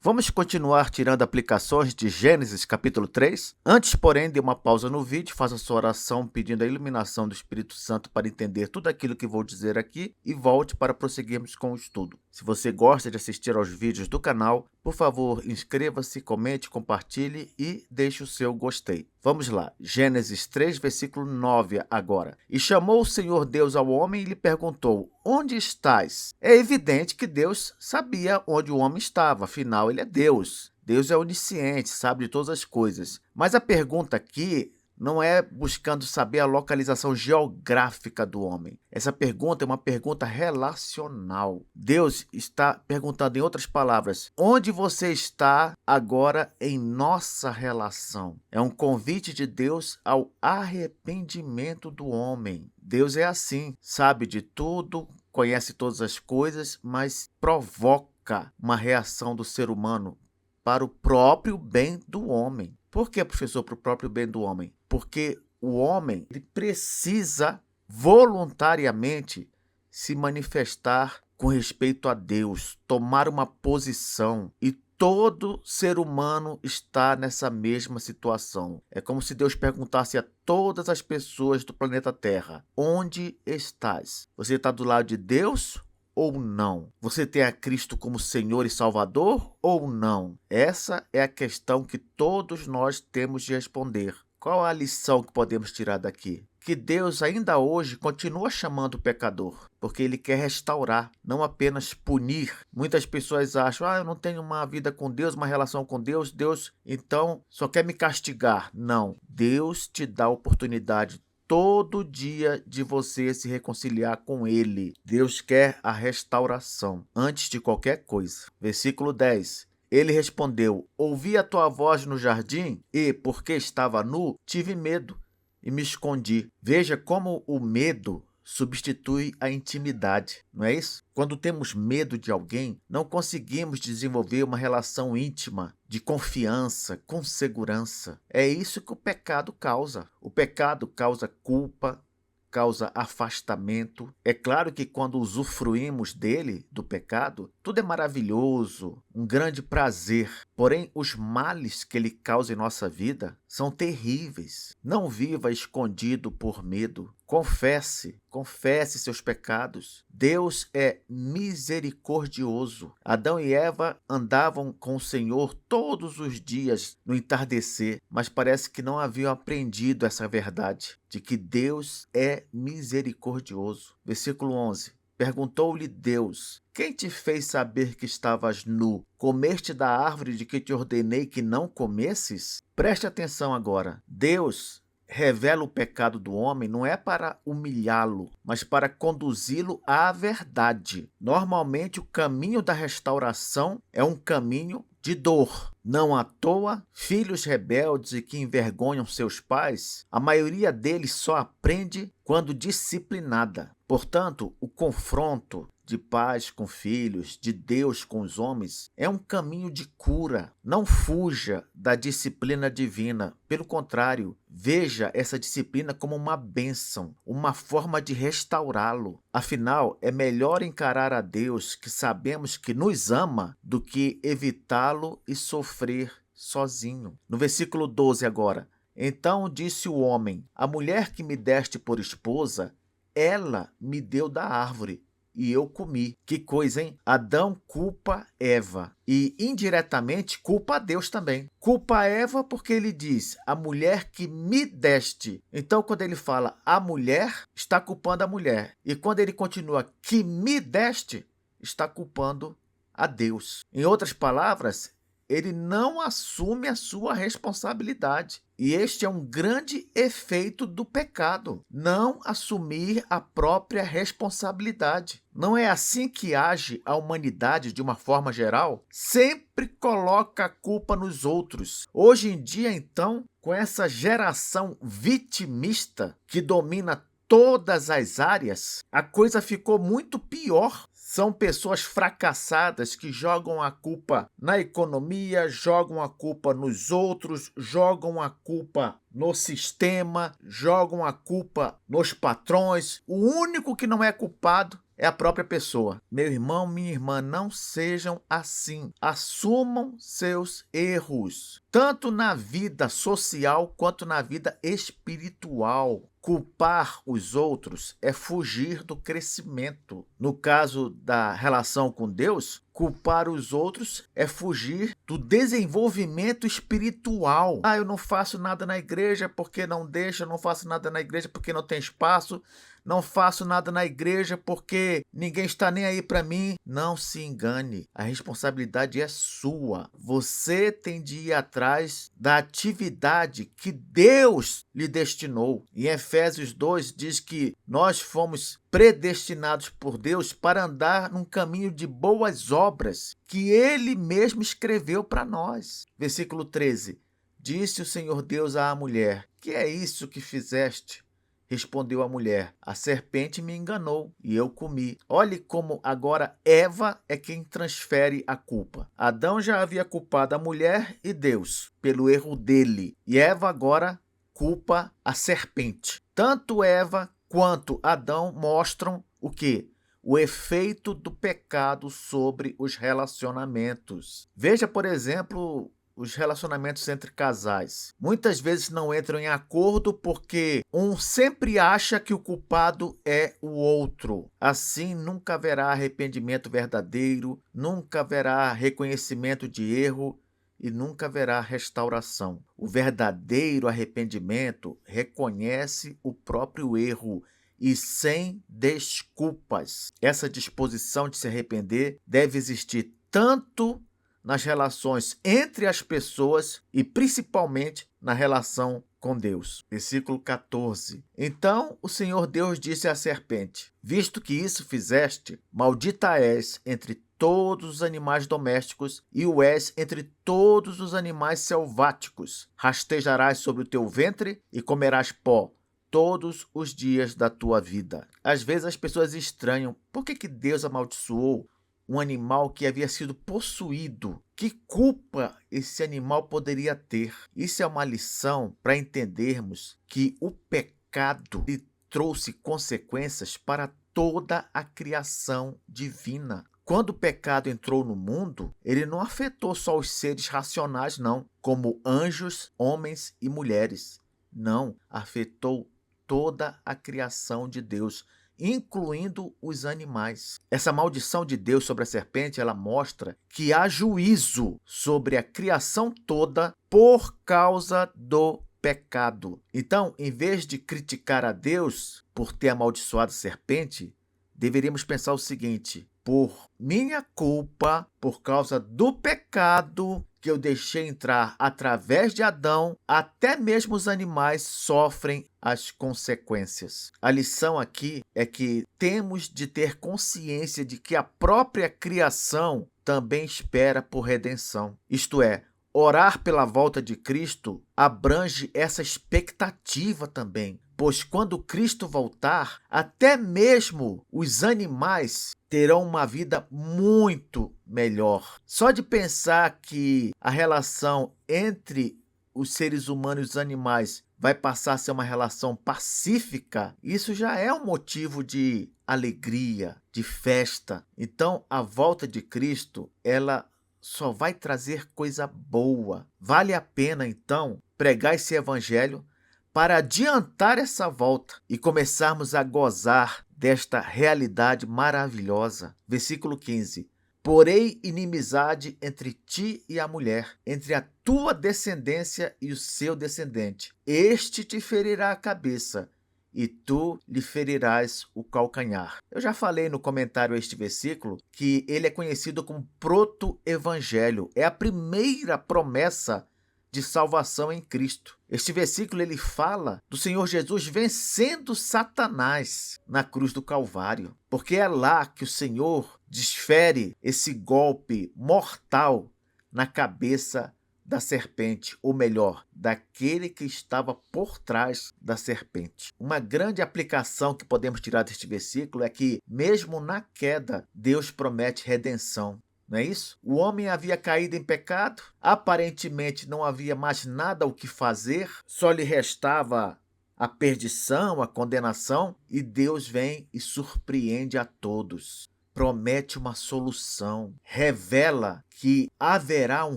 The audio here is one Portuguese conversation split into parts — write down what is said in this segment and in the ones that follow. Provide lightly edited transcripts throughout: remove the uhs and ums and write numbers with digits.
Vamos continuar tirando aplicações de Gênesis capítulo 3? Antes, porém, dê uma pausa no vídeo, faça sua oração pedindo a iluminação do Espírito Santo para entender tudo aquilo que vou dizer aqui e volte para prosseguirmos com o estudo. Se você gosta de assistir aos vídeos do canal, por favor, inscreva-se, comente, compartilhe e deixe o seu gostei. Vamos lá, Gênesis 3, versículo 9 agora. E chamou o Senhor Deus ao homem e lhe perguntou: onde estás? É evidente que Deus sabia onde o homem estava, afinal ele é Deus. Deus é onisciente, sabe de todas as coisas. Mas a pergunta aqui não é buscando saber a localização geográfica do homem. Essa pergunta é uma pergunta relacional. Deus está perguntando, em outras palavras, onde você está agora em nossa relação? É um convite de Deus ao arrependimento do homem. Deus é assim, sabe de tudo, conhece todas as coisas, mas provoca uma reação do ser humano para o próprio bem do homem. Por que, professor, para o próprio bem do homem? Porque o homem ele precisa voluntariamente se manifestar com respeito a Deus, tomar uma posição, e todo ser humano está nessa mesma situação. É como se Deus perguntasse a todas as pessoas do planeta Terra: onde estás? Você está do lado de Deus ou não? Você tem a Cristo como Senhor e Salvador ou não? Essa é a questão que todos nós temos de responder. Qual a lição que podemos tirar daqui? Que Deus ainda hoje continua chamando o pecador, porque Ele quer restaurar, não apenas punir. Muitas pessoas acham, eu não tenho uma vida com Deus, uma relação com Deus, Deus então só quer me castigar. Não, Deus te dá a oportunidade todo dia de você se reconciliar com Ele. Deus quer a restauração antes de qualquer coisa. Versículo 10. Ele respondeu: ouvi a tua voz no jardim e, porque estava nu, tive medo e me escondi. Veja como o medo substitui a intimidade, não é isso? Quando temos medo de alguém, não conseguimos desenvolver uma relação íntima, de confiança, com segurança. É isso que o pecado causa. O pecado causa culpa, causa afastamento. É claro que quando usufruímos dele, do pecado, tudo é maravilhoso, um grande prazer. Porém, os males que ele causa em nossa vida são terríveis. Não viva escondido por medo. Confesse seus pecados. Deus é misericordioso. Adão e Eva andavam com o Senhor todos os dias no entardecer, mas parece que não haviam aprendido essa verdade, de que Deus é misericordioso. Versículo 11. Perguntou-lhe Deus: quem te fez saber que estavas nu? Comeste da árvore de que te ordenei que não comesses? Preste atenção agora. Deus revela o pecado do homem não é para humilhá-lo, mas para conduzi-lo à verdade. Normalmente, o caminho da restauração é um caminho de dor. Não à toa, filhos rebeldes e que envergonham seus pais, a maioria deles só aprende quando disciplinada. Portanto, o confronto de pais com filhos, de Deus com os homens, é um caminho de cura. Não fuja da disciplina divina. Pelo contrário, veja essa disciplina como uma bênção, uma forma de restaurá-lo. Afinal, é melhor encarar a Deus, que sabemos que nos ama, do que evitá-lo e sofrer sozinho. No versículo 12 agora. Então disse o homem: a mulher que me deste por esposa, ela me deu da árvore e eu comi. Que coisa, hein? Adão culpa Eva e indiretamente culpa a Deus também. Culpa Eva porque ele diz: a mulher que me deste. Então, quando ele fala a mulher, está culpando a mulher. E quando ele continua que me deste, está culpando a Deus. Em outras palavras, ele não assume a sua responsabilidade. E este é um grande efeito do pecado, não assumir a própria responsabilidade. Não é assim que age a humanidade de uma forma geral? Sempre coloca a culpa nos outros. Hoje em dia, então, com essa geração vitimista que domina todas as áreas, a coisa ficou muito pior. São pessoas fracassadas que jogam a culpa na economia, jogam a culpa nos outros, jogam a culpa no sistema, jogam a culpa nos patrões. O único que não é culpado é a própria pessoa. Meu irmão, minha irmã, não sejam assim. Assumam seus erros, tanto na vida social quanto na vida espiritual. Culpar os outros é fugir do crescimento. No caso da relação com Deus, culpar os outros é fugir do desenvolvimento espiritual. Eu não faço nada na igreja porque não deixa, eu não faço nada na igreja porque não tem espaço, não faço nada na igreja porque ninguém está nem aí para mim. Não se engane, a responsabilidade é sua. Você tem de ir atrás da atividade que Deus lhe destinou. Em Efésios 2 diz que nós fomos predestinados por Deus para andar num caminho de boas obras que Ele mesmo escreveu para nós. Versículo 13. Disse o Senhor Deus à mulher: que é isso que fizeste? Respondeu a mulher: a serpente me enganou e eu comi. Olhe como agora Eva é quem transfere a culpa. Adão já havia culpado a mulher e Deus pelo erro dele. E Eva agora culpa a serpente. Tanto Eva quanto Adão mostram o quê? O efeito do pecado sobre os relacionamentos. Veja, por exemplo, os relacionamentos entre casais. Muitas vezes não entram em acordo porque um sempre acha que o culpado é o outro. Assim, nunca haverá arrependimento verdadeiro, nunca haverá reconhecimento de erro e nunca haverá restauração. O verdadeiro arrependimento reconhece o próprio erro e sem desculpas. Essa disposição de se arrepender deve existir tanto nas relações entre as pessoas e principalmente na relação com Deus. Versículo 14. Então o Senhor Deus disse à serpente: visto que isso fizeste, maldita és entre todos os animais domésticos e o és entre todos os animais selváticos. Rastejarás sobre o teu ventre e comerás pó todos os dias da tua vida. Às vezes as pessoas estranham por que Deus amaldiçoou um animal que havia sido possuído. Que culpa esse animal poderia ter? Isso é uma lição para entendermos que o pecado lhe trouxe consequências para toda a criação divina. Quando o pecado entrou no mundo, ele não afetou só os seres racionais, não, como anjos, homens e mulheres. Não, afetou toda a criação de Deus, incluindo os animais. Essa maldição de Deus sobre a serpente, ela mostra que há juízo sobre a criação toda por causa do pecado. Então, em vez de criticar a Deus por ter amaldiçoado a serpente, deveríamos pensar o seguinte: por minha culpa, por causa do pecado que eu deixei entrar através de Adão, até mesmo os animais sofrem as consequências. A lição aqui é que temos de ter consciência de que a própria criação também espera por redenção. Isto é, orar pela volta de Cristo abrange essa expectativa também, pois quando Cristo voltar, até mesmo os animais terão uma vida muito melhor. Só de pensar que a relação entre os seres humanos e os animais vai passar a ser uma relação pacífica, isso já é um motivo de alegria, de festa. Então, a volta de Cristo, ela só vai trazer coisa boa. Vale a pena, então, pregar esse evangelho para adiantar essa volta e começarmos a gozar desta realidade maravilhosa. Versículo 15. Porém, inimizade entre ti e a mulher, entre a tua descendência e o seu descendente. Este te ferirá a cabeça, e tu lhe ferirás o calcanhar. Eu já falei no comentário a este versículo que ele é conhecido como proto-evangelho. É a primeira promessa de salvação em Cristo. Este versículo ele fala do Senhor Jesus vencendo Satanás na cruz do Calvário, porque é lá que o Senhor desfere esse golpe mortal na cabeça da serpente, ou melhor, daquele que estava por trás da serpente. Uma grande aplicação que podemos tirar deste versículo é que, mesmo na queda, Deus promete redenção. Não é isso? O homem havia caído em pecado, aparentemente não havia mais nada o que fazer, só lhe restava a perdição, a condenação, e Deus vem e surpreende a todos. Promete uma solução, revela que haverá um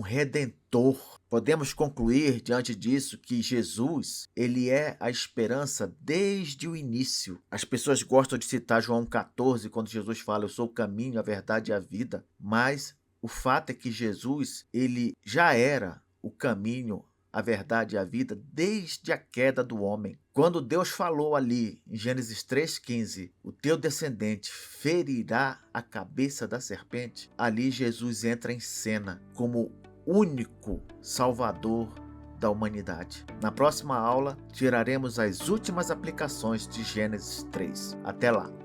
redentor. Podemos concluir diante disso que Jesus, ele é a esperança desde o início. As pessoas gostam de citar João 14, quando Jesus fala: eu sou o caminho, a verdade e a vida, mas o fato é que Jesus, ele já era o caminho, a verdade e a vida desde a queda do homem. Quando Deus falou ali em Gênesis 3,15, o teu descendente ferirá a cabeça da serpente, ali Jesus entra em cena como único Salvador da humanidade. Na próxima aula, tiraremos as últimas aplicações de Gênesis 3. Até lá!